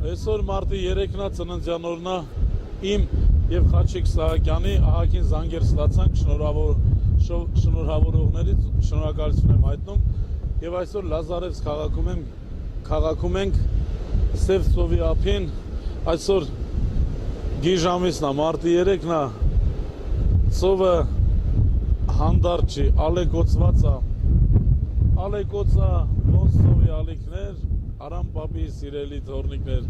Այսօր մարտի 3-ն է ծննդյան օրն է իմ եւ Խաչիկ Սահակյանի ահագին զանգեր ստացանք շնորհավորողներից շնորհակալություն եմ հայտնում եւ այսօր Լազարևս քաղաքում ենք Սև ծովի ափին այսօր գիժամիսն է մարտի 3-ն է ծովը հանդարտ չի ալեկոծված է ալեկոծա ոնց ծովի ալիքներ Արամ պապի սիրելի թորնիկներ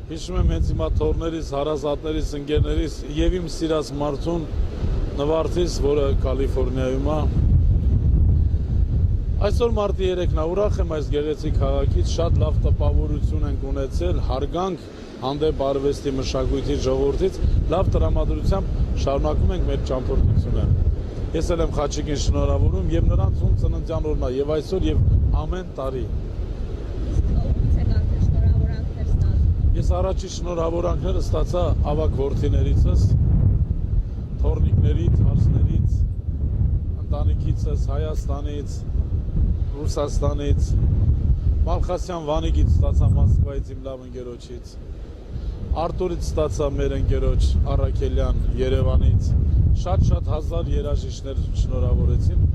հիշում եմ հենց հիմա թորներիս, հարազատներիս, ընկերներիս եւ իմ սիրած մարդուն նվարդիս, որը Կալիֆոռնիայում է այսօր մարտի 3-ն է ուրախ եմ այս գեղեցիկ քաղաքից շատ լավ տպավորություն ենք ունեցել հարգանք հանդեպ արվեստի մշակույթի ժողովրդից լավ տրամադրությամբ շարունակում ենք մեր ճամփորդությունը ես էլ եմ Խաչիկին շնորհավորում եւ նրանց ում ծննդյան օրն է եւ այսօր եւ ամեն տարի Ես առաջի շնորհավորանքները ստացա ավագ որդիներիցս, թորնիկներից, հարսներից, ընտանիքիցս, Հայաստանից, Ռուսաստանից, Մալխասյան Վանիկից ստացա Մոսկվայից իմ լավ ընկերոջից, Արտուրից ստացա մեր ընկերոջ Առաքելյան Երևանից, շատ հազար երաժիշտներ շնորհավորեցին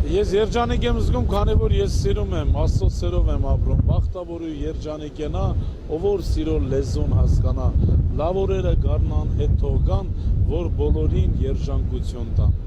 Ես երջանիկ եմ զգում, քանի որ ես սիրում եմ, Աստծո սերով եմ ապրում, բախտավորի երջանիկ ենա, ով որ սիրո լեզուն հասկանա, լավ օրերը գարնան, հետ թող գան, որ բոլորին երջանկություն տան։